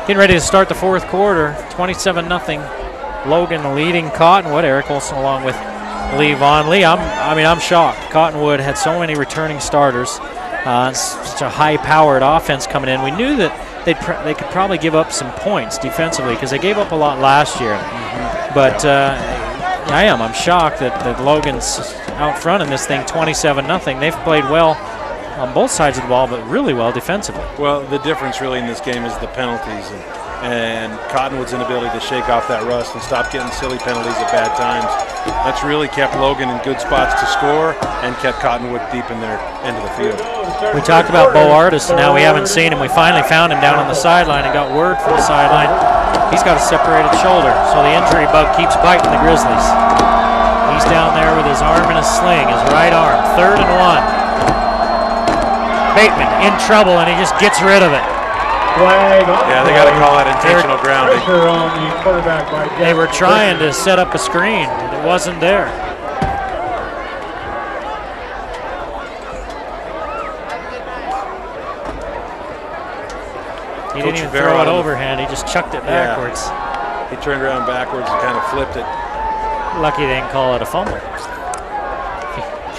Getting ready to start the fourth quarter. 27-0. Logan leading Cottonwood. Eric Olson along with Lee Von Lee. I'm shocked. Cottonwood had so many returning starters. Such a high-powered offense coming in. We knew that they could probably give up some points defensively because they gave up a lot last year. But I'm shocked that Logan's out front in this thing 27-0. They've played well on both sides of the ball, but really well defensively. Well, the difference really in this game is the penalties and Cottonwood's inability to shake off that rust and stop getting silly penalties at bad times. That's really kept Logan in good spots to score and kept Cottonwood deep in their end of the field. We talked about Bo Artis, and now we haven't seen him. We finally found him down on the sideline and got word from the sideline. He's got a separated shoulder, so the injury bug keeps biting the Grizzlies. He's down there with his arm in a sling, his right arm. 3rd and 1. Bateman in trouble, and he just gets rid of it. Yeah, they got to call that intentional grounding. They were trying to set up a screen, and it wasn't there. He didn't even throw it overhand, he just chucked it backwards. Yeah. He turned around backwards and kind of flipped it. Lucky they didn't call it a fumble.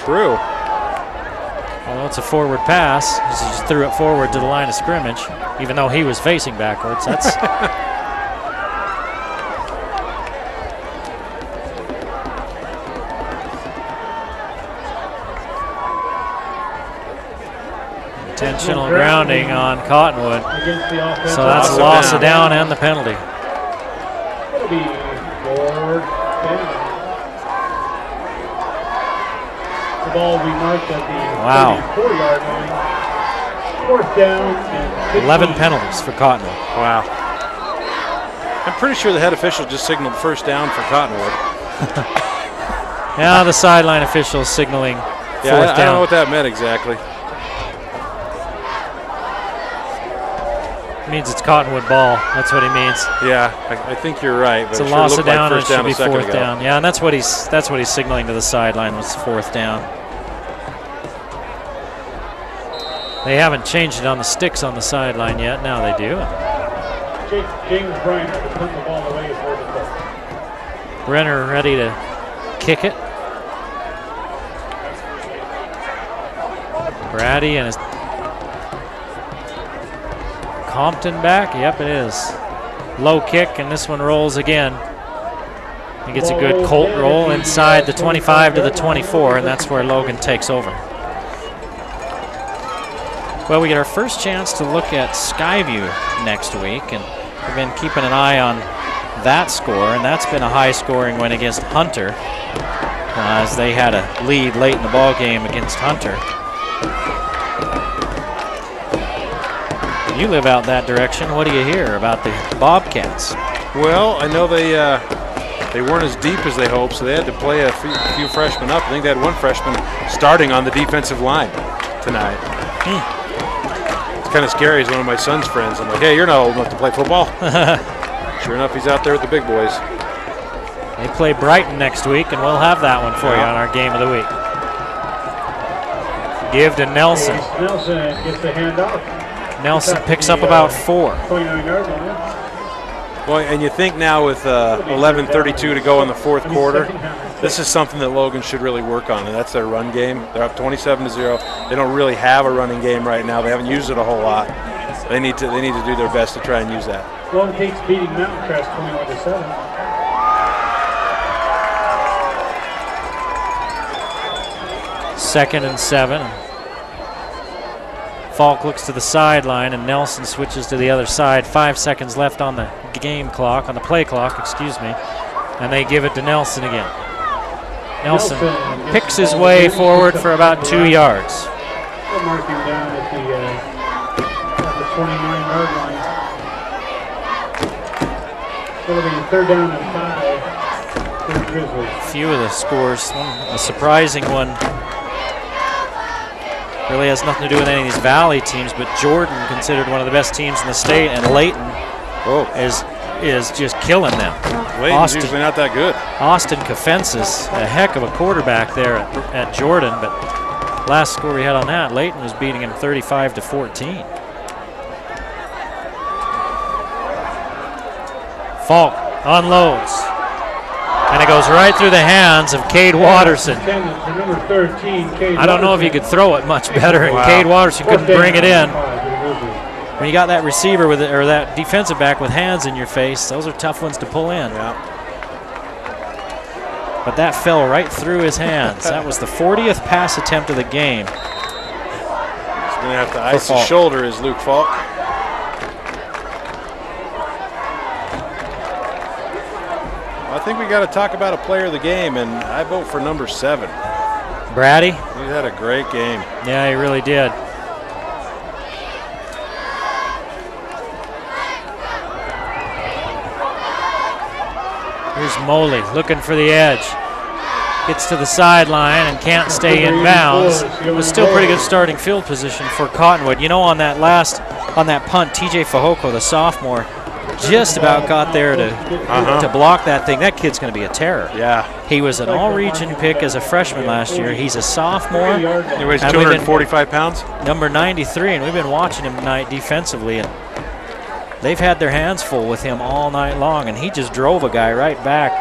True. Although it's a forward pass, he just threw it forward to the line of scrimmage, even though he was facing backwards. That's intentional grounding on Cottonwood. So that's a loss of down and the penalty. It'll be 4th down. The ball will be marked at the 40-yard line. 4th down and 11 penalties for Cottonwood. Wow. I'm pretty sure the head official just signaled first down for Cottonwood. Now the sideline official is signaling 4th down. I don't know what that meant exactly. It means it's Cottonwood ball. That's what he means. Yeah, I think you're right. But it's a loss of down, and it should be 4th down. Yeah, and that's what he's signaling to the sideline was 4th down. They haven't changed it on the sticks on the sideline yet. Now they do. James Brenner to put the ball away for the ball. Brenner ready to kick it. Brady and his Compton back. Yep, it is. Low kick, and this one rolls again. He gets a good Colt roll inside the 25 to the 24, and that's where Logan takes over. Well, we get our first chance to look at Skyview next week, and we've been keeping an eye on that score, and that's been a high-scoring win against Hunter, as they had a lead late in the ball game against Hunter. You live out that direction. What do you hear about the Bobcats? Well, I know they weren't as deep as they hoped, so they had to play a few freshmen up. I think they had one freshman starting on the defensive line tonight. It's kind of scary as one of my son's friends. I'm like, hey, you're not old enough to play football. Sure enough, he's out there with the big boys. They play Brighton next week, and we'll have that one for you on our game of the week. Give to Nelson. Nelson gets the handoff. Nelson picks up about 4. 29-yard line. Well, and you think now with 11:32 to go in the fourth quarter, this is something that Logan should really work on, and that's their run game. They're up 27-0. They don't really have a running game right now. They haven't used it a whole lot. They need to do their best to try and use that. Golden Tate's beating Mountain Crest 21-7. 2nd and 7. Falk looks to the sideline, and Nelson switches to the other side. 5 seconds left on the game clock, on the play clock, excuse me. And they give it to Nelson again. Nelson picks his way forward for about 2 yards. They'll mark him down at the 29-yard line. It'll be 3rd down and 5 for the Grizzlies. A few of the scores. A surprising one. Really has nothing to do with any of these Valley teams, but Jordan, considered one of the best teams in the state, and Layton is just killing them. Layton's usually not that good. Austin Kafensis, a heck of a quarterback there at Jordan, but last score we had on that, Layton was beating him 35-14. Falk unloads. And it goes right through the hands of Cade Watterson. I don't know if he could throw it much better, and Cade Watterson couldn't bring it in. When you got that receiver with it, or that defensive back with hands in your face, those are tough ones to pull in. Yeah. But that fell right through his hands. That was the 40th pass attempt of the game. He's going to have to ice his shoulder, is Luke Falk. I think we got to talk about a player of the game, and I vote for number 7. Brady? He had a great game. Yeah, he really did. Here's Moley looking for the edge. Gets to the sideline and can't stay in bounds. It was still pretty good starting field position for Cottonwood. You know, on that punt, TJ Fahoko, the sophomore, just about got there to block that thing. That kid's going to be a terror. Yeah. He was an all-region pick as a freshman last year. He's a sophomore. He weighs 245 pounds. Number 93, and we've been watching him tonight defensively, and they've had their hands full with him all night long, and he just drove a guy right back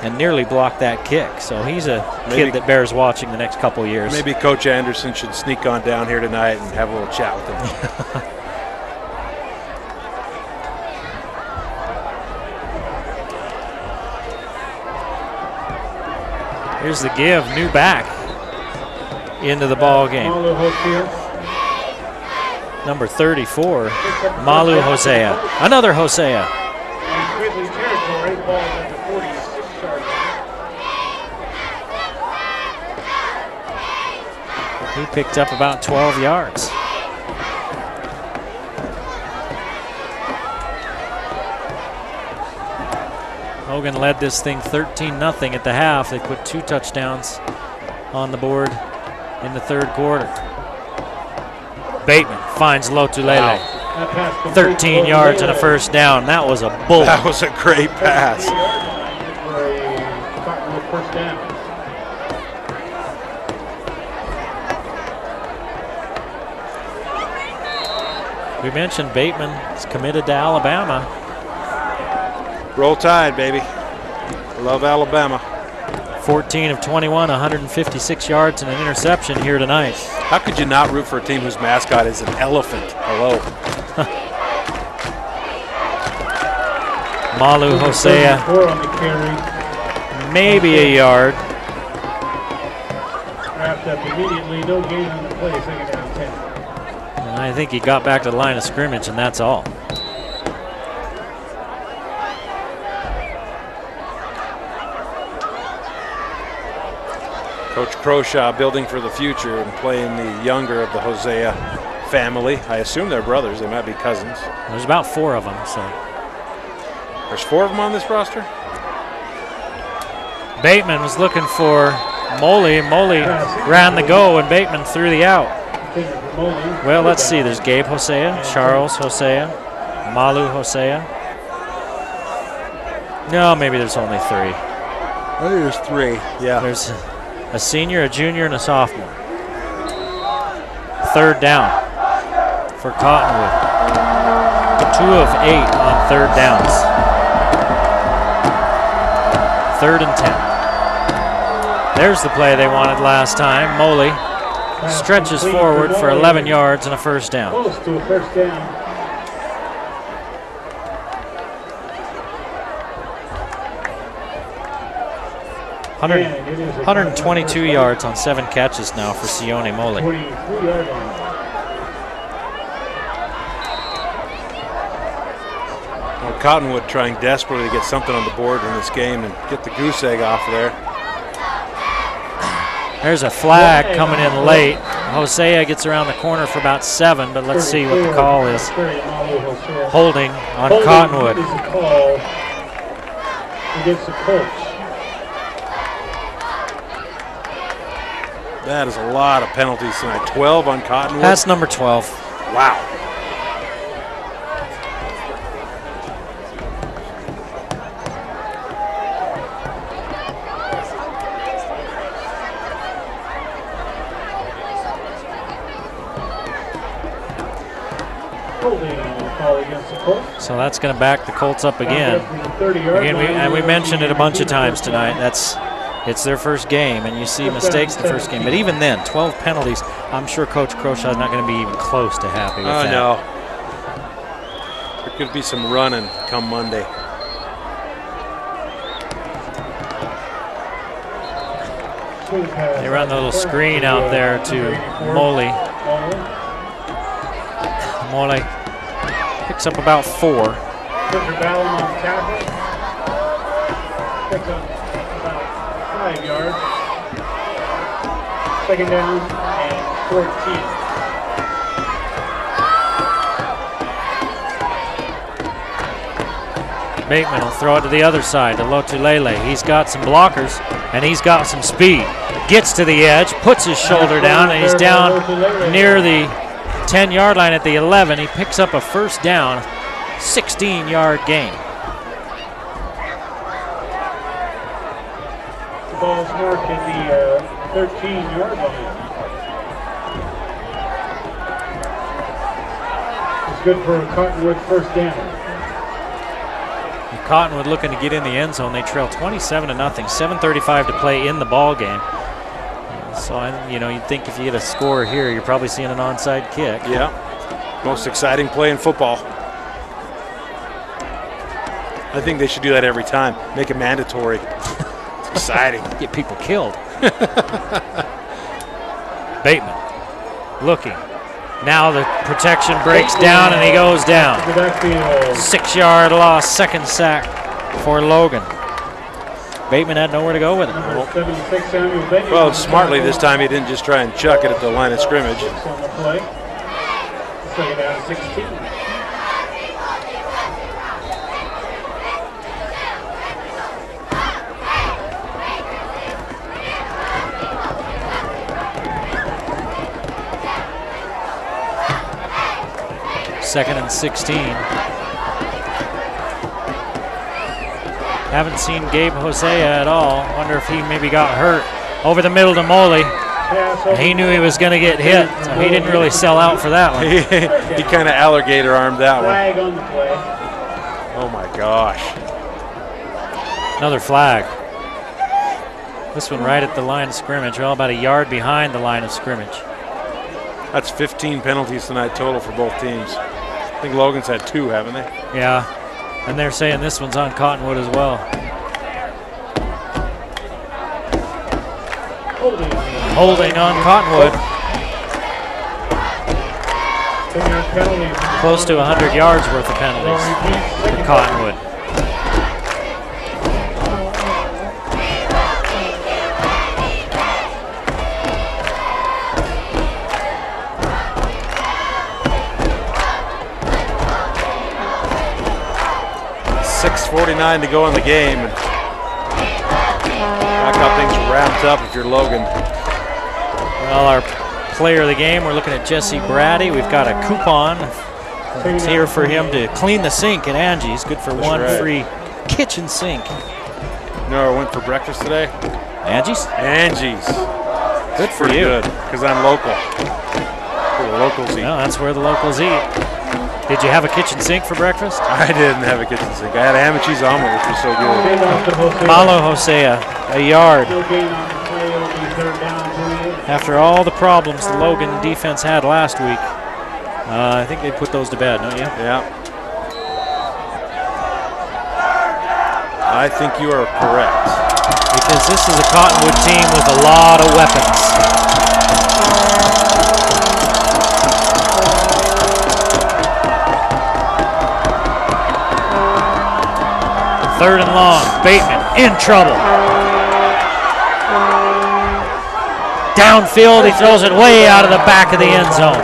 and nearly blocked that kick. So he's a kid that bears watching the next couple years. Maybe Coach Anderson should sneak on down here tonight and have a little chat with him. Here's the give, new back into the ball game. Number 34, Malu Hosea. Another Hosea. He picked up about 12 yards. Logan led this thing 13-0 at the half. They put 2 touchdowns on the board in the third quarter. Bateman finds Lotulele. 13 yards and a first down. That was a bullet. That was a great pass. We mentioned Bateman is committed to Alabama. Roll Tide, baby. Love Alabama. 14 of 21, 156 yards and an interception here tonight. How could you not root for a team whose mascot is an elephant? Hello. Malu Hosea, maybe a yard. Wrapped up immediately, no gain on the play, second down 10. And I think he got back to the line of scrimmage, and that's all. Coach Croshaw building for the future and playing the younger of the Hosea family. I assume they're brothers. They might be cousins. There's about 4 of them. So there's 4 of them on this roster? Bateman was looking for Moley. Moley ran the go, and Bateman threw the out. Well, let's see. There's Gabe Hosea, Charles Hosea, Malu Hosea. No, maybe there's only 3. I think there's 3. Yeah. There's a senior, a junior, and a sophomore. Third down for Cottonwood. 2 of 8 on third downs. 3rd and 10. There's the play they wanted last time. Moley stretches forward for 11 yards and a first down. Close to a first down. 122 yards on 7 catches now for Sione Moley. Well, Cottonwood trying desperately to get something on the board in this game and get the goose egg off of there. There's a flag coming in late. Hosea gets around the corner for about 7, but let's see what the call is. Holding on Cottonwood. Against the Colts. That is a lot of penalties tonight. 12 on Cottonwood. That's number 12. Wow. Holding call against the Colts. So that's going to back the Colts up again. Again, we mentioned it a bunch of times tonight. It's their first game, and you see mistakes in the first game. But even then, 12 penalties. I'm sure Coach Crowshaw's not going to be even close to happy with that. Oh, no. There could be some running come Monday. They run the little screen out there to Moley. Moley picks up about 4. Picks up about 5 yards. Second down and 14. Bateman will throw it to the other side to Lotulele. He's got some blockers and he's got some speed. Gets to the edge, puts his shoulder down, and he's down near the 10-yard line at the 11. He picks up a first down, 16-yard gain. The ball's marked at the 13-yard line. It's good for a Cottonwood first down. Cottonwood looking to get in the end zone. They trail 27-0, 7:35 to play in the ball game. So, you'd think if you get a score here, you're probably seeing an onside kick. Yeah, most exciting play in football. I think they should do that every time. Make it mandatory. It's exciting. Get people killed. Bateman looking. Now the protection breaks down and he goes down. 6-yard loss, second sack for Logan. Bateman had nowhere to go with it. Well, smartly this time he didn't just try and chuck it at the line of scrimmage. Second down, 16. Second and 16. Haven't seen Gabe Hosea at all. Wonder if he maybe got hurt. Over the middle to Moley. He knew he was going to get hit, so he didn't really sell out for that one. He kind of alligator armed that one. Flag on the play. Oh my gosh. Another flag. This one right at the line of scrimmage. Well, about a yard behind the line of scrimmage. That's 15 penalties tonight total for both teams. I think Logan's had 2, haven't they? Yeah, and they're saying this one's on Cottonwood as well. Holding on Cottonwood. Close to 100 yards worth of penalties for Cottonwood. .49 to go in the game. And that got things wrapped up if you're Logan. Well, our player of the game, we're looking at Jesse Brady. We've got a coupon. It's here for him to clean the sink at Angie's. Good for one free kitchen sink. You know where I went for breakfast today? Angie's? Angie's. Good for you. Good, because I'm local. Where the locals eat. Well, that's where the locals eat. Did you have a kitchen sink for breakfast? I didn't have a kitchen sink. I had a ham and cheese omelet, which was so good. Malo Hosea, a yard. After all the problems the Logan defense had last week, I think they put those to bed, don't you? Yeah. I think you are correct. Because this is a Cottonwood team with a lot of weapons. Third and long, Bateman in trouble. Downfield, he throws it way out of the back of the end zone.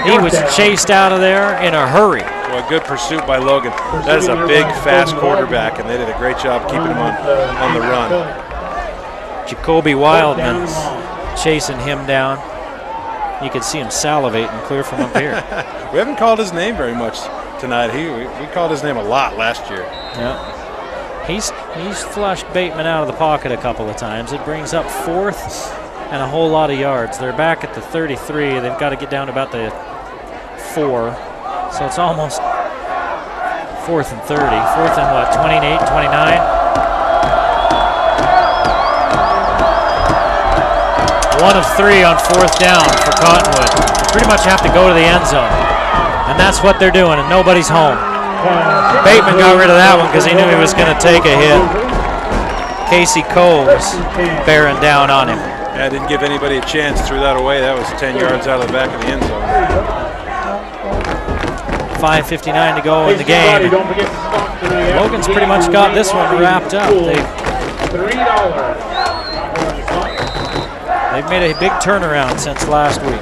He was chased out of there in a hurry. Well, good pursuit by Logan. That is a big, fast quarterback, and they did a great job keeping him on the run. Jacoby Wildman chasing him down. You can see him salivating clear from up here. We haven't called his name very much tonight. We called his name a lot last year. Yeah. He's flushed Bateman out of the pocket a couple of times. It brings up 4th and a whole lot of yards. They're back at the 33. They've got to get down to about the 4. So it's almost 4th and 30. 4th and what, 28, 29? One of 3 on 4th down for Cottonwood. They pretty much have to go to the end zone. And that's what they're doing, and nobody's home. Bateman got rid of that one because he knew he was going to take a hit. Casey Cole was bearing down on him. Yeah, didn't give anybody a chance, threw that away. That was 10 yards out of the back of the end zone. 5:59 to go in the game. Logan's pretty much got this one wrapped up. They've made a big turnaround since last week.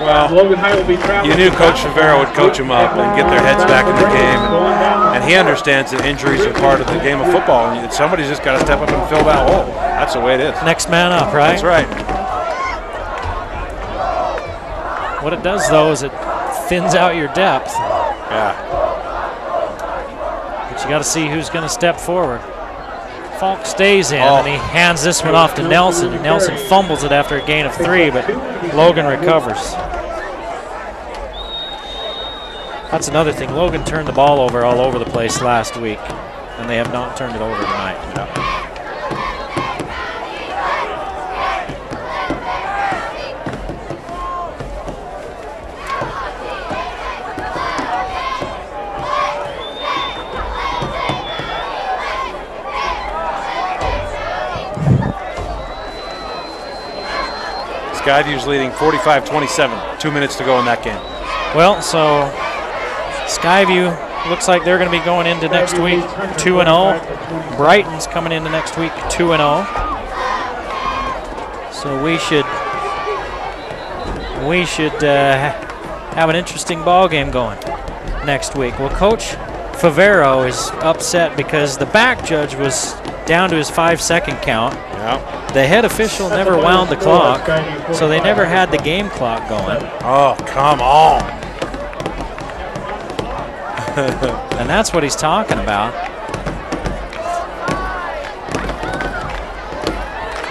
Well, you knew Coach Favero would coach them up and get their heads back in the game. And he understands that injuries are part of the game of football. And somebody's just got to step up and fill that hole. That's the way it is. Next man up, right? That's right. What it does, though, is it thins out your depth. Yeah. But you got to see who's going to step forward. Falk stays in, and he hands this one off to Nelson. Nelson fumbles it after a gain of 3, but Logan recovers. That's another thing. Logan turned the ball over all over the place last week, and they have not turned it over tonight. Yeah. Skyview's leading 45-27. 2 minutes to go in that game. Well, so Skyview looks like they're going to be going into next week 2-0. Brighton's coming into next week 2-0. So we should have an interesting ball game going next week. Well, Coach Favero is upset because the back judge was down to his 5-second count. Yeah. The head official never wound the clock, so they never had the game clock going. Oh, come on. And that's what he's talking about.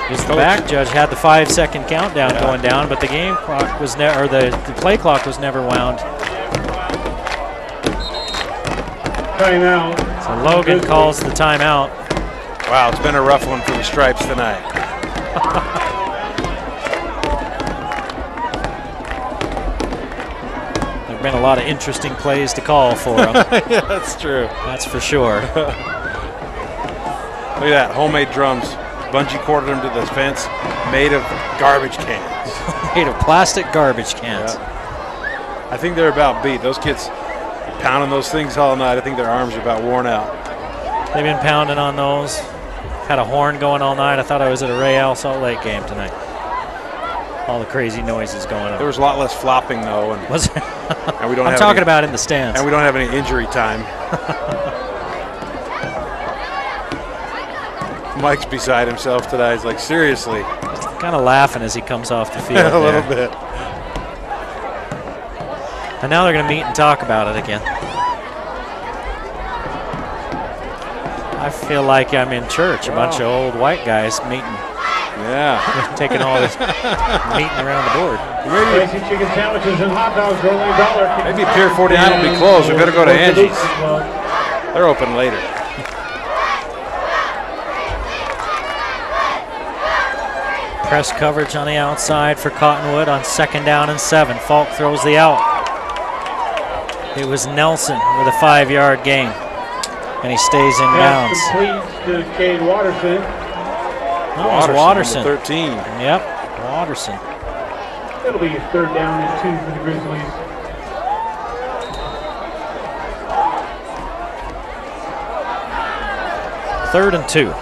Because the back judge had the 5-second countdown going down, but the game clock was never, or the play clock was never wound. Timeout. So Logan calls the timeout. Wow, it's been a rough one for the Stripes tonight. There've been a lot of interesting plays to call for them. Yeah, that's true. That's for sure. Look at that, homemade drums. Bungee corded them to the fence, made of garbage cans. Made of plastic garbage cans. Yeah. I think they're about beat. Those kids pounding those things all night. I think their arms are about worn out. They've been pounding on those. Had a horn going all night. I thought I was at a Real Salt Lake game tonight. All the crazy noises going on. There was a lot less flopping though, and, was there? And we don't. I'm talking about in the stands. And we don't have any injury time. Mike's beside himself today. He's like, seriously. Kind of laughing as he comes off the field. A little bit. And now they're going to meet and talk about it again. I feel like I'm in church. A bunch of old white guys meeting. Yeah. Taking all this meeting around the board. Spicy chicken sandwiches and hot dogs are only $1. Maybe Pier 49 will be closed. We better go to Angie's. They're open later. Press coverage on the outside for Cottonwood on 2nd down and 7. Falk throws the out. It was Nelson with a 5-yard gain, and he stays in bounds. Complete to Cade Watterson. Oh, it was Watterson. 13. Yep, Watterson. It'll be 3rd down and 2 for the Grizzlies. Third and 2.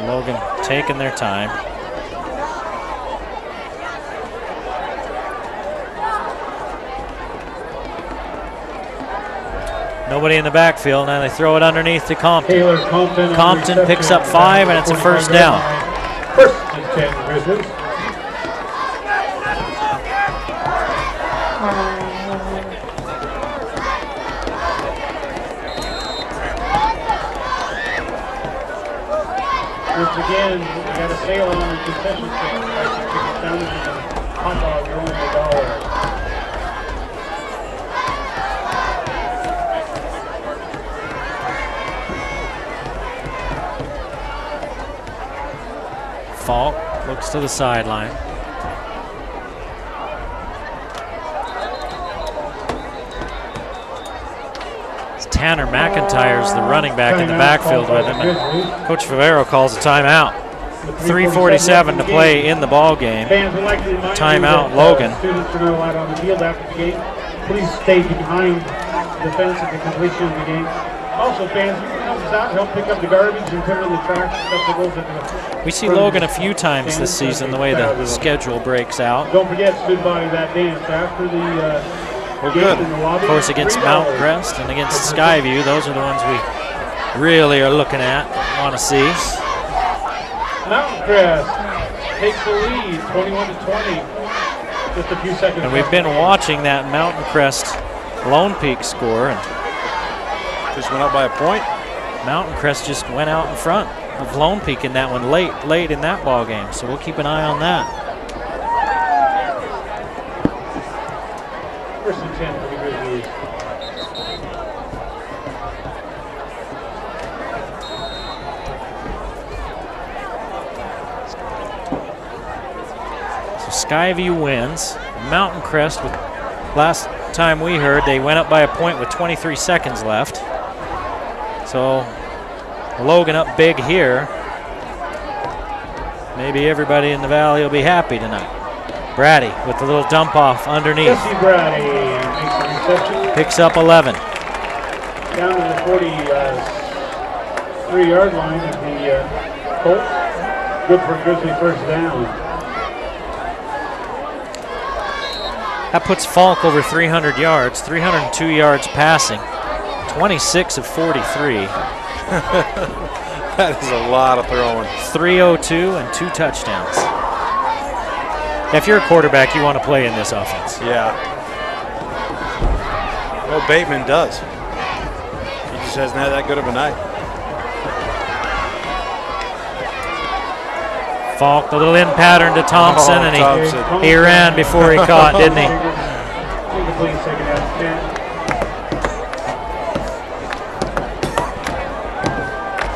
Logan taking their time. Nobody in the backfield. Now they throw it underneath to Compton. Compton picks up 5, and it's a 1st down. First and 10 Grizzlies. Once again, we got a sale on the concession stand. Pricing ticket sandwiches and hot dogs are only $1. Falk looks to the sideline. Tanner McIntyre's the running back in the backfield with him, and Coach Favero calls a timeout. 3:47 to play in the ball game. Timeout, Logan. Students are not allowed on the field after the game. Please stay behind the fence at the completion of the game. Also, fans, you can help us out, help pick up the garbage and put it in the trash and stuff that goes into the... We see Logan a few times this season, the way the schedule breaks out. Don't forget, Student Body that dance after the... We're good. Of course, against Mount Crest and against Skyview, those are the ones we really are looking at, want to see. Mountain Crest takes the lead, 21-20. Just a few seconds. And we've been watching that Mountain Crest Lone Peak score, and just went up by a point. Mountain Crest just went out in front of Lone Peak in that one late in that ball game. So we'll keep an eye on that. First and 10 for the Grizzlies. So Skyview wins. Mountain Crest, with last time we heard, they went up by a point with 23 seconds left. So Logan up big here. Maybe everybody in the valley will be happy tonight. Brady with the little dump off underneath. Jesse Brady makes the reception. Picks up 11. Down to the 43-yard line of the Colts. Good for Grizzly first down. That puts Falk over 300 yards, 302 yards passing, 26 of 43. That is a lot of throwing. 302 and 2 touchdowns. If you're a quarterback, you want to play in this offense. Yeah. Well, Bateman does. He just hasn't had that good of a night. Falk, the little in pattern to Thompson, and he ran before he caught, didn't he?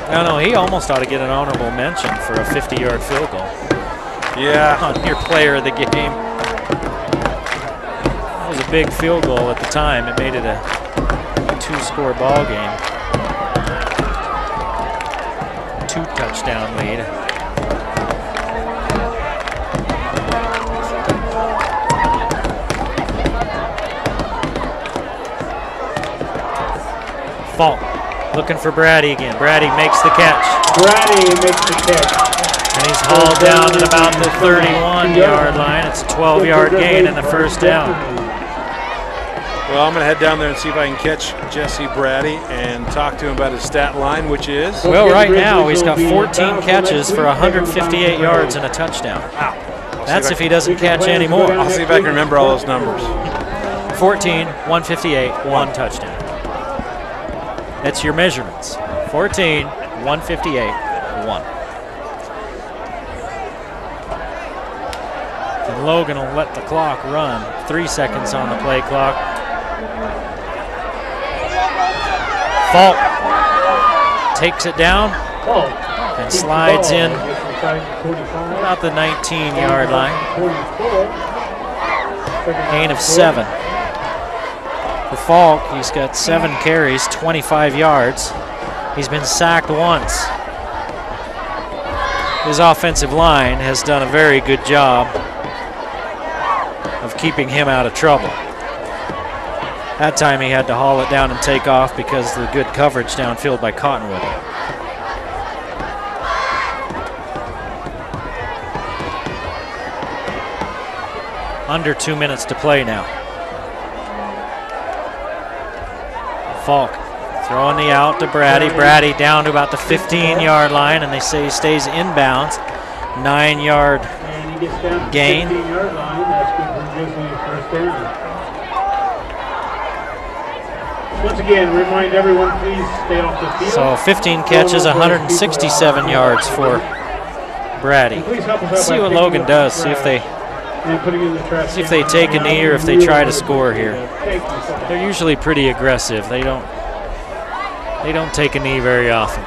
No, he almost ought to get an honorable mention for a 50-yard field goal. Yeah. On your player of the game. That was a big field goal at the time. It made it a 2-score ball game. 2-touchdown lead. Falk looking for Brady again. Brady makes the catch. Brady makes the catch. And he's hauled down at about the 31-yard line. It's a 12-yard gain and the first down. Well, I'm going to head down there and see if I can catch Jesse Brady and talk to him about his stat line, which is? Well, right now he's got 14 catches for 158 yards and a touchdown. Wow. That's if he doesn't catch any more. I'll see if I can remember all those numbers. 14, 158, 1 touchdown. That's your measurements. 14, 158, 1. And Logan will let the clock run. 3 seconds on the play clock. Falk takes it down and slides in about the 19-yard line. Gain of 7. For Falk, he's got 7 carries, 25 yards. He's been sacked once. His offensive line has done a very good job of keeping him out of trouble. That time he had to haul it down and take off because of the good coverage downfield by Cottonwood. Under 2 minutes to play now. Falk throwing the out to Brady. Brady down to about the 15-yard line, and they say he stays inbounds. 9-yard gain. Once again, remind everyone, please stay off the field. So 15 catches, 167 yards for Bratty. Please help us out Let's see by what picking Logan up does. the See if they and putting it in the trash see if can. they take a knee or if they try to score here. Thank you so much. They're usually pretty aggressive. They don't take a knee very often.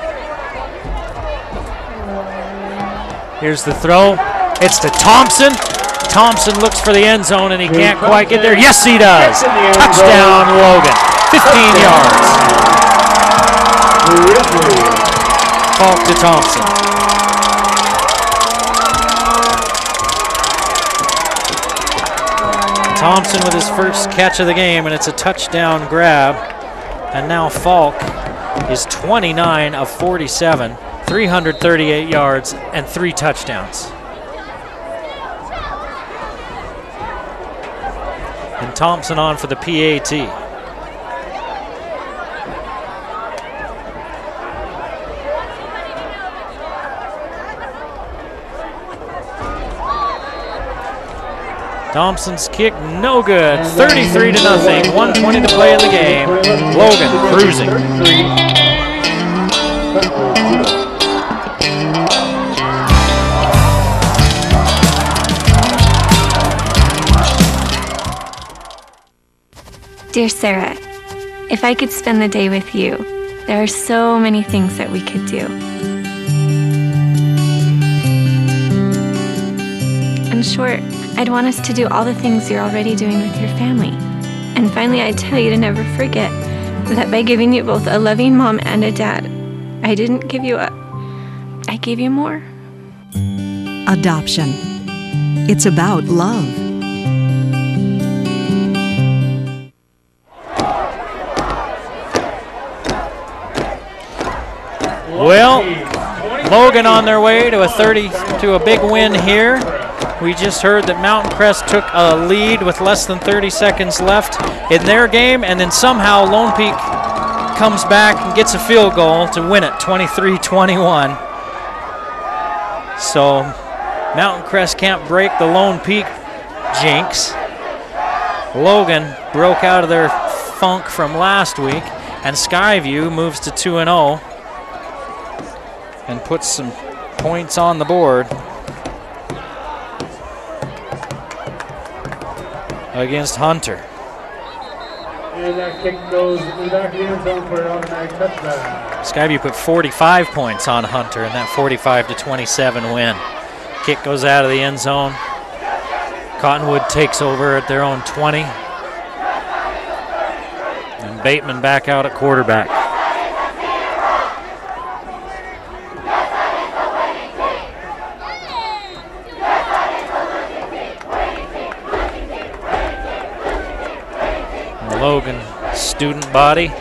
Here's the throw. It's to Thompson. Thompson looks for the end zone and he can't quite get there. Yes, he does. Touchdown, Logan. 15 yards. Falk to Thompson. Thompson with his first catch of the game, and it's a touchdown grab. And now Falk is 29 of 47, 338 yards, and 3 touchdowns. And Thompson on for the PAT. Thompson's kick, no good. 33-0. 1:20 to play in the game. Logan cruising. Dear Sarah, if I could spend the day with you, there are so many things that we could do. In short, I'd want us to do all the things you're already doing with your family. And finally, I'd tell you to never forget that by giving you both a loving mom and a dad, I didn't give you up. I gave you more. Adoption. It's about love. Well, Logan on their way to a big win here. We just heard that Mountain Crest took a lead with less than 30 seconds left in their game, and then somehow Lone Peak comes back and gets a field goal to win it, 23-21. So Mountain Crest can't break the Lone Peak jinx. Logan broke out of their funk from last week, and Skyview moves to 2-0 and puts some points on the board against Hunter. And that kick goes in the back of the end zone for an automatic touchdown. Skyview put 45 points on Hunter in that 45-27 win. Kick goes out of the end zone. Cottonwood takes over at their own 20. And Bateman back out at quarterback. Logan student body with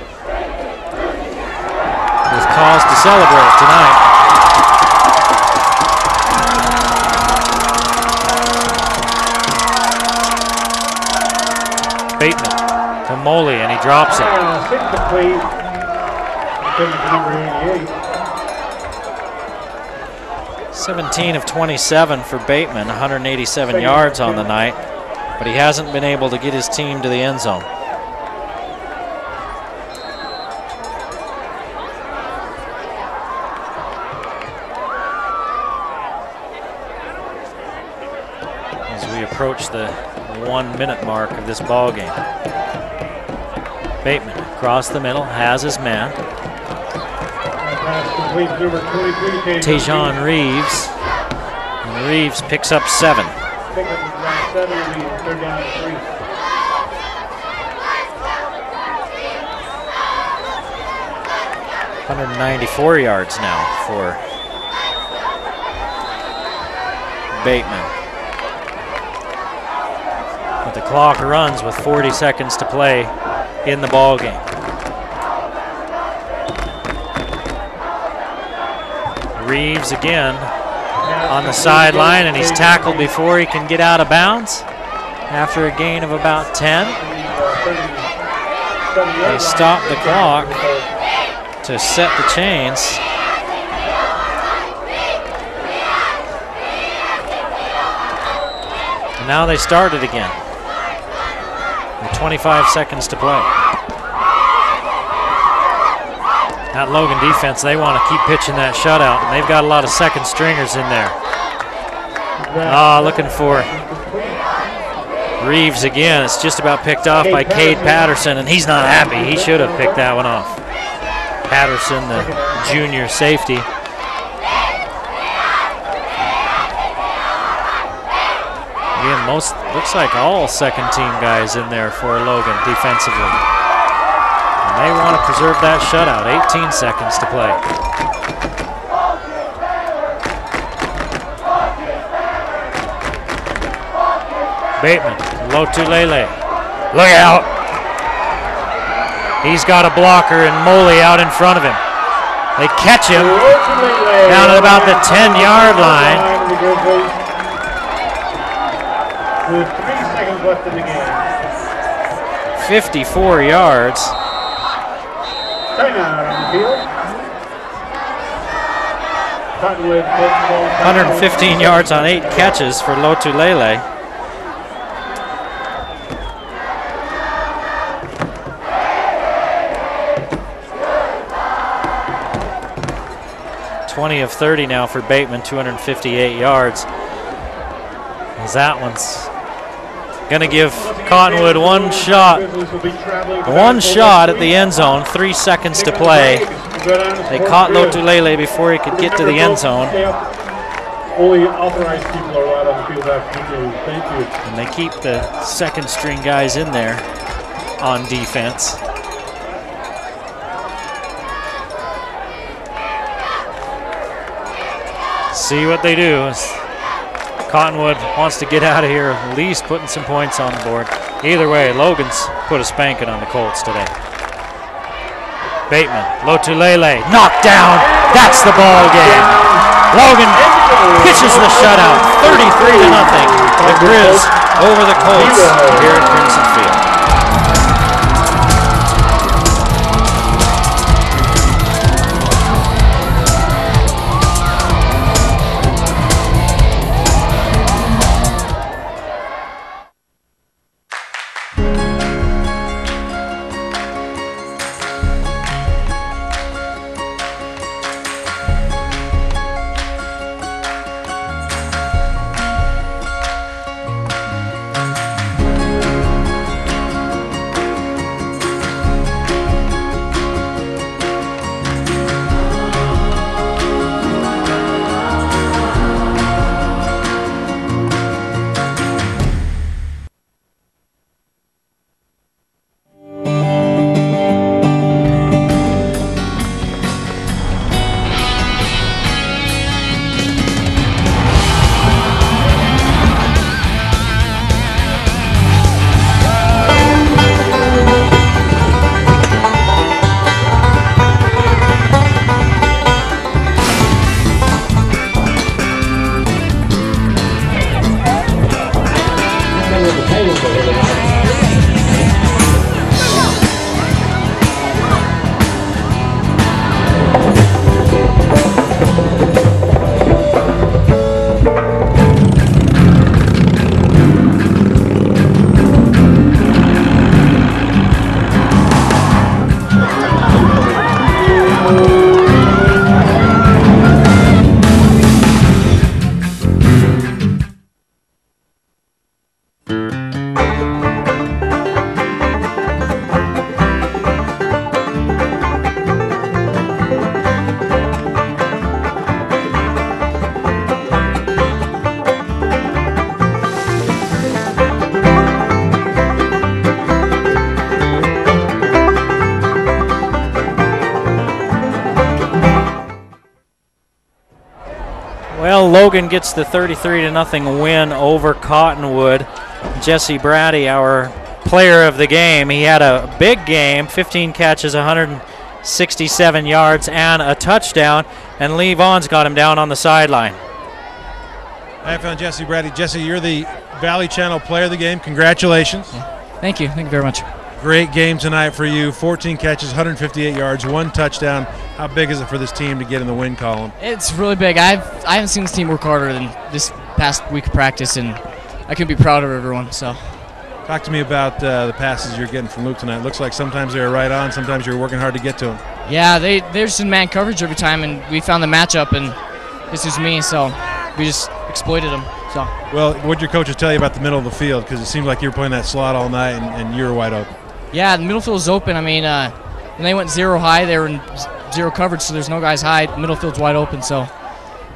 cause to celebrate tonight. Bateman to Moley, and he drops it. Incomplete. Number 88. 17 of 27 for Bateman, 187 yards on the night, but he hasn't been able to get his team to the end zone. Approach the 1 minute mark of this ball game. Bateman across the middle, has his man. Tejon Reeves. And Reeves picks up 7. Pick up around 7 and third down and 3. $194 yards now for Bateman. But the clock runs with 40 seconds to play in the ball game. Reeves again on the sideline, and he's tackled before he can get out of bounds after a gain of about 10. They stop the clock to set the chains. And now they start it again. With 25 seconds to play. That Logan defense, they want to keep pitching that shutout, and they've got a lot of second stringers in there. Looking for Reeves again. It's just about picked off by Cade Patterson, and he's not happy. He should have picked that one off. Patterson, the junior safety. Again, looks like all second team guys in there for Logan defensively. And they want to preserve that shutout. 18 seconds to play. Bateman, Lotulele. Look out. He's got a blocker and Moley out in front of him. They catch him down at about the 10-yard line. With 3 seconds left in the game. 54 yards. Timeout on the field. Cottonwood 115 yards on 8 catches for Lotulele. (20 of 30 now for Bateman, 258 yards. As that one's going to give Cottonwood one shot at the end zone. 3 seconds to play. They caught Lotulele before he could get to the end zone. Only authorized people are allowed on the field after the game. Thank you. And they keep the second string guys in there on defense. See what they do. Cottonwood wants to get out of here, at least putting some points on the board. Either way, Logan's put a spanking on the Colts today. Bateman, Lotulele, knocked down. That's the ball game. Logan pitches the shutout, 33-0. The Grizz over the Colts here at Crimson Field. Well, Logan gets the 33-0 win over Cottonwood. Jesse Brady, our player of the game, he had a big game, 15 catches, 167 yards, and a touchdown, and Lee Vaughn's got him down on the sideline. I found Jesse Brady. Jesse, you're the Valley Channel player of the game. Congratulations. Thank you. Thank you very much. Great game tonight for you. 14 catches, 158 yards, 1 touchdown. How big is it for this team to get in the win column? It's really big. I haven't seen this team work harder than this past week of practice, and I couldn't be prouder of everyone. So, talk to me about the passes you're getting from Luke tonight. Looks like sometimes they're right on, sometimes you're working hard to get to them. Yeah, they're just in man coverage every time, and we found the matchup, and this is me, so we just exploited them. So. Well, what'd your coaches tell you about the middle of the field? Because it seemed like you were playing that slot all night and you were wide open. Yeah, the middle field was open. I mean, when they went zero high, they were in zero coverage, so there's no guys high. The middle field's wide open, so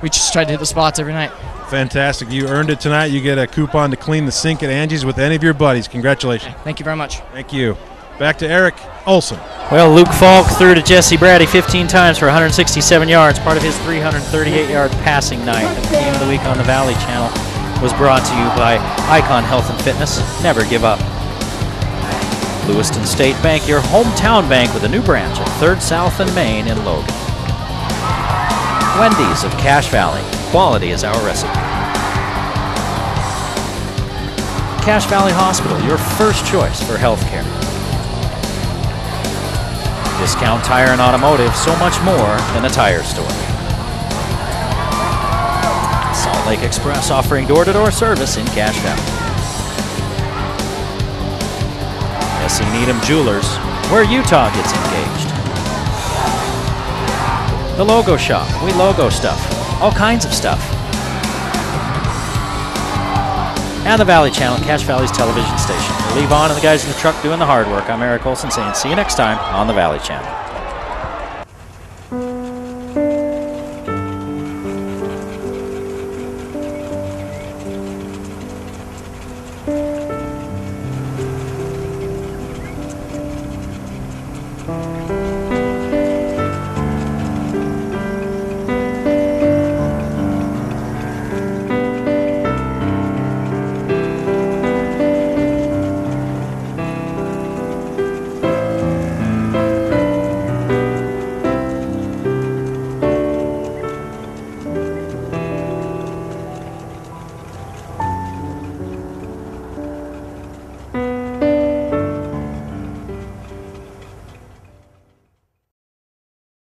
we just tried to hit the spots every night. Fantastic. You earned it tonight. You get a coupon to clean the sink at Angie's with any of your buddies. Congratulations. Okay, thank you very much. Thank you. Back to Eric Olson. Well, Luke Falk threw to Jesse Brady 15 times for 167 yards, part of his 338-yard passing night. The Game of the Week on the Valley Channel was brought to you by Icon Health and Fitness. Never give up. Lewiston State Bank, your hometown bank with a new branch at 3rd South and Main in Logan. Wendy's of Cache Valley. Quality is our recipe. Cache Valley Hospital, your first choice for health care. Discount Tire and Automotive, so much more than a tire store. Salt Lake Express, offering door-to-door service in Cache Valley. S.E. Needham Jewelers, where Utah gets engaged. The Logo Shop, we logo stuff, all kinds of stuff. And the Valley Channel, Cache Valley's television station. Lee Vaughn and the guys in the truck doing the hard work. I'm Eric Olson saying see you next time on the Valley Channel.